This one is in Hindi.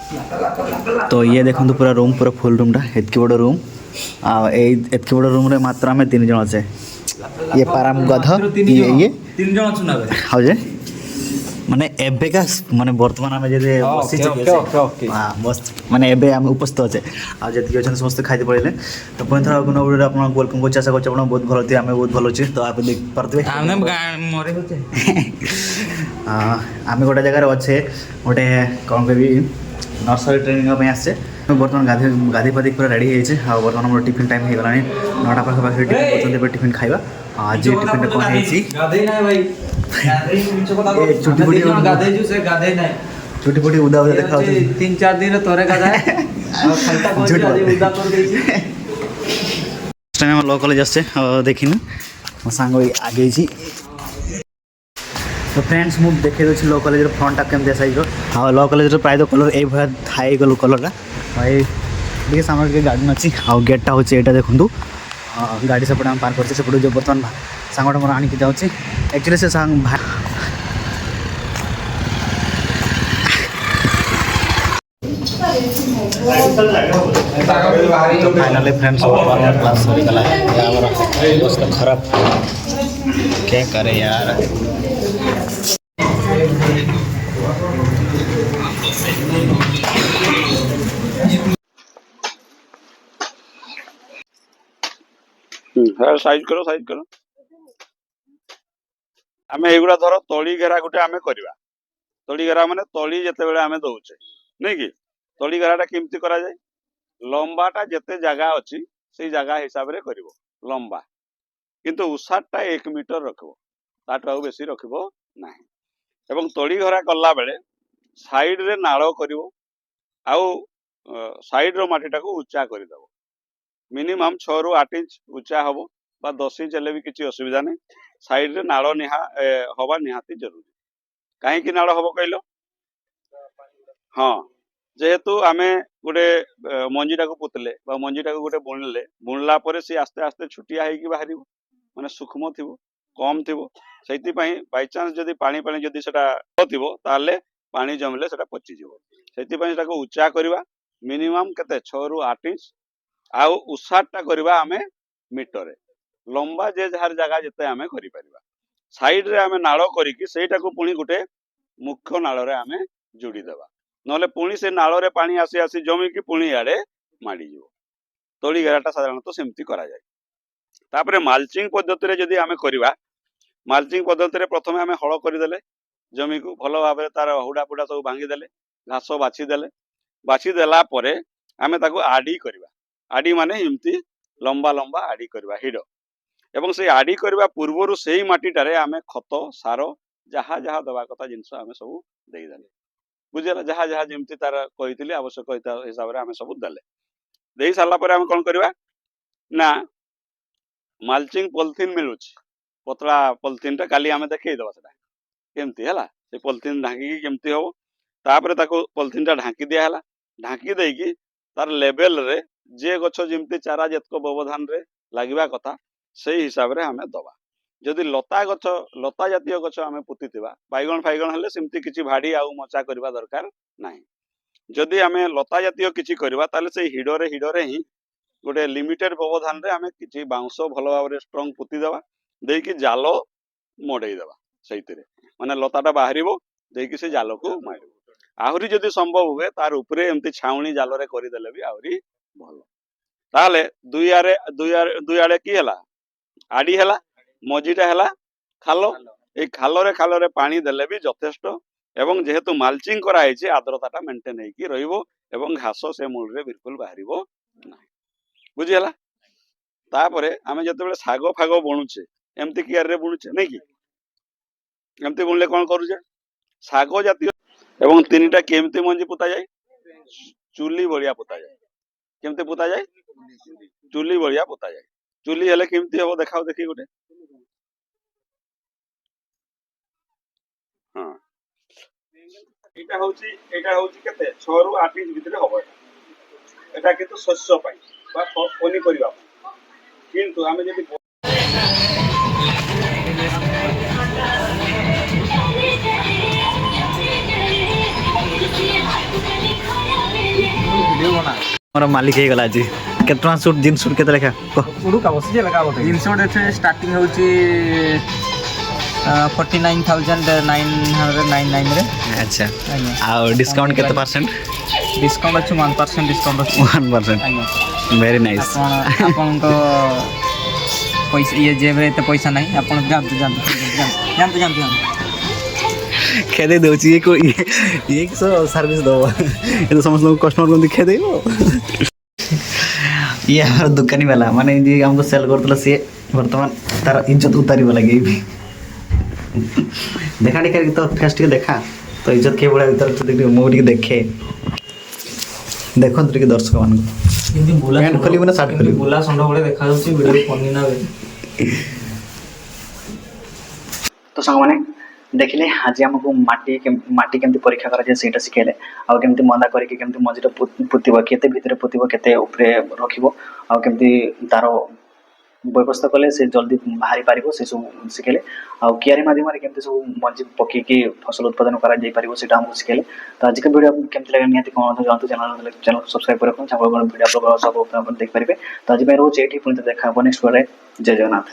तो ये देखो पूरा रूम पूरा फुल रूम एतकी बड़ रूम एतकी बड़ रूम रे मात्र आम 3 जन अच्छे ये पाराम गध ये 3 जन अच्छु ना हाँ जे माने एबेका माने वर्तमान आम जे बसी बस माने एबे आम उपस्थित अच्छे आ जति अच्छे समस्त खाई पड़े तो पुणी थर गुण वीडियो आप वेलकम कर आशा कर बहुत भल थी आम बहुत भल अच्छे तो आप देख पारे आम गोटे जगार अच्छे गोटे कौन कह नर्सरी ट्रेनिंग आसे बर्तमान गाधे पाधे पूरा रेडी है बर्तमान मोर टिफिन टाइम हो गला 9टा पाखे टिफिन कर टिफिन खाଇବା आज टिफिन कौन है चुटी फुटी उदा उदा देखा 3-4 दिन तोरे गाधा टाइम लॉ कॉलेज आसे देखिन मो सांग आगे तो फ्रेंड्स मुझे देखे दूसरी लॉ कॉलेज फ्रंटा केमती साइज हाँ लॉ कॉलेज प्राय कलर ये भाया थाई गलु कलर भाई देखिए सामने गार्डन अच्छी हाँ गेटा हूँ यहाँ देखूँ गाड़ी सेपटे आम पार्क करते जो बर्तमान सांगटा मोर आणिक जाऊँगी एक्चुअली से सांग फाइनली फ्रेंड्स क्लास सरीगला अवस्था खराब क्या करे यार साइज करो आम एगुड़ा धर तली घेरा गोटे आम करवा तली घेरा माने तली जिते बड़े आम दौचे नहीं कि तली घेराटा केमती करा जाए लंबाटा जिते जगह अच्छी से जगह हिसाब से कर लंबा किंतु उसाटा 1 मीटर रखब ताठू आउ बेसी रखब ना एवं तली घरा कला बेले साइड रे नाड़ कर साइड रो माटीटा को उच्चा करदेव मिनिमम 6 ରୁ 8 इंच उच्चा हम बा 10 इंच हेल्ले भी किसी असुविधा नहीं साइड रे नाड़ हवा निहाती जरूरी कहीं नाड़ हम कहल हाँ जेहेतु आम गोटे मंजीटा को पुतले मंजीटा को गोटे बुणले बुणला सी आस्ते आस्ते छुटिया होगी बाहर माने सूक्ष्म थी कम थी से बाईचान्स जदि पानी पानी जदि थी ताले पानी जमिले से पचिज से उच्चा करवा मिनिमम केते 6 ରୁ 8 इंच आउ उसाटा करवा आमे मीटर लंबा जे जार जगह जिते आमे करि परिबा साइड रे आमे नाळ करिकि सेटा को पुणी गोटे मुख्य नाळ रे आमे जोड़ी देबा नले पुणी से नाळ रे पानी आसी आसी जमी कि पुणी आडे माडी जीवो तोली घेराटा साधारणतः सेमती करा जाय तापरे माल्चिंग पद्धति रे जदि आमे करबा माल्चिंग पद्धति रे प्रथमे आमे हळ करि देले जमी को भलो भाबरे तार हुडा पुडा सब भांगी देले घास बाछि देला परे आमे ताको आडी करबा आडी माने एमती लंबा लंबा आडी करबा हिड एवं से आडी करबा पूर्वरु सेही माटीटारे आमे खत सार जहा जहा दवा कथा जिंस आमे सब देई देले बुझेला जहा जहा जेमती तार कहितली आवश्यक हिसाब रे आमे सब देले देई सारला परे आमे कोन करबा ना माल्चिंग पॉलिथीन मिलुछ पतला पॉलिथीन टा काली आमे देखै दवा सेटा केमती हला से पॉलिथीन ढांकी केमती हो तापरे ताको पॉलिथीन टा ढांकी दिया हला ढांकी देकी तार लेवल रे जे गछ जेमती चारा जेतको व्यवधान रे लागिबा कथा सेही हिसाब रे हमें दवा जदि लता गछ लता जातीय गछ आमे पुतिथिबा बैगण फाइगण हेले सेमती किछि भाडी आउ मचा करबा दरकार नाही जदि आमे लता जातीय किछि करबा ताले से हिडरे ही गोटे लिमिटेड व्यवधान रे आमे किछि बाउंस भलो भाव रे स्ट्रांग पुति देबा देकी जालो मोडई देबा सेहितरे माने लताटा बाहरिबो देकी से जालो को मारिबो आहुरी जदि संभव हुए तार उपरे एमती छाउणी जालो रे करि देले भी आहुरी भलो ताले दुई आड़े की हला आडी हला मजीटा हला खालो ए खालो रे पानी देले भी यथेष्ट एवं जेहेतु माल्चिंग करा आइछि आर्द्रताटा मेंटेन हेकी रहिबो एवं घास से मूल रे बिल्कुल बाहरिबो नाही बुझी हला तापरे आमे जते सागो फागो बुणुचे एमती कियार रे बुणुचे नै कि एमती बुणले कोन करूचे सागो जातीय एवं 3टा केमती मंजी पुता जाय चुली बलिया पुता जाय केमती पुता जाय चुली बलिया पुता जाय चुली हेले केमती हबो देखाओ देखि गोटे हां एटा होची केते 6 ରୁ 8 इंच भितरे हबो एटा किंतु शस्य पाई बा पनी परिबा किंतु आमे जदि ভিডিও বনা ମୋର ମାଲିକ ହେଇଗଲା ଆଜି। କେତେ ଟଙ୍କା ସୁଟ୍ ଜିନ୍ସ ସୁଟ୍ କେତେ ଲେଖା କହ? ଉଡୁକା ବସିଛି ଲେଖା ବୋଧେ ଜିନିଷ ଏଠି ଷ୍ଟାର୍ଟିଂ ହେଉଛି 49,999 ରେ ଆଚ୍ଛା ଆଜ୍ଞା ଆଉ ଡିସକାଉଣ୍ଟ କେତେ ପରସେଣ୍ଟ? ଡିସକାଉଣ୍ଟ ଅଛି 1% ଡିସକାଉଣ୍ଟ ଅଛି 1%। ଆଜ୍ଞା ଭେରି ନାଇସ୍। ଆପଣଙ୍କ ପଇସା ଇଏ ଯେବେ ଏତେ ପଇସା ନାହିଁ ଆପଣ ଯାଆନ୍ତୁ ଯାଆନ୍ତୁ ଯାଆନ୍ତୁ ଯାଆନ୍ତୁ ଯାଆନ୍ତୁ ଖେଦେଇ ଦେଉଛି ଇଏ ଇଏ କି ସର୍ଭିସ୍ ଦେବ ଏ ତ ସମସ୍ତଙ୍କୁ କଷ୍ଟମର କେମିତି ଖେଦେଇବ। ଇଏ ଆମର ଦୋକାନୀ ବାଲା ମାନେ ଯିଏ ଆମକୁ ସେଲ୍ କରୁଥିଲା ସିଏ ବର୍ତ୍ତମାନ ତାର ଇଜ୍ଜତ ଉତାରିବ ଲାଗି ଦେଖା ଟିକେ ତ ଫେସ୍ ଟିକେ ଦେଖା ତ ଇଜ୍ଜତ କିଏ ଭଳିଆ ଉତାର ମୁଁ ଟିକେ ଦେଖେ ଦେଖନ୍ତୁ ଟିକେ ଦର୍ଶକ ମାନଙ୍କୁ ପ୍ୟାଣ୍ଟ ଖୋଲିବୁ ନା ସାର୍ଟ ଖୋଲିବୁ? ବୁଲା ଷଣ୍ଢ ଭଳିଆ ଦେଖାଯାଉଛି ଭିଡ଼ିଓ ପନି ନା ତ ସାଙ୍ଗମାନେ ଦେଖିଲେ ଆଜି ଆମକୁ ମାଟି କେମିତି ପରୀକ୍ଷା କରାଯାଏ ସେଇଟା ଶିଖେଇଲେ ଆଉ କେମିତି ମନ୍ଦା କରିକି କେମିତି ମଝିରେ ପୋତିବ କେତେ ଭିତରେ ପୋତିବ କେତେ ଉପରେ ରଖିବ ଆଉ କେମିତି ତାର ବ୍ୟବସ୍ଥା କଲେ ସେ ଜଲ୍ଦି ବାହାରି ପାରିବ ସେ ସବୁ ଶିଖେଇଲେ ଆଉ କିଆରି ମାଧ୍ୟମରେ କେମିତି ସବୁ ମଞ୍ଜି ପକେଇକି ଫସଲ ଉତ୍ପାଦନ କରାଯାଇପାରିବ ସେଇଟା ଆମକୁ ଶିଖେଇଲେ। ତ ଆଜିକା ଭିଡ଼ିଓ କେମିତି ଲାଗେ ନିହାତି କ'ଣ ଜଣାନ୍ତୁ ଚ୍ୟାନେଲ ସବସ୍କ୍ରାଇବ କରିବା ପାଇଁ ଭିଡ଼ିଓ ଆପଣ ଦେଖିପାରିବେ। ତ ଆଜି ପାଇଁ ରହୁଛି ଏଇଠି ପୁଣି ଦେଖା ହେବ ନେକ୍ସଟ ଭିଡ଼ିଓରେ। ଜୟ ଜଗନ୍ନାଥ।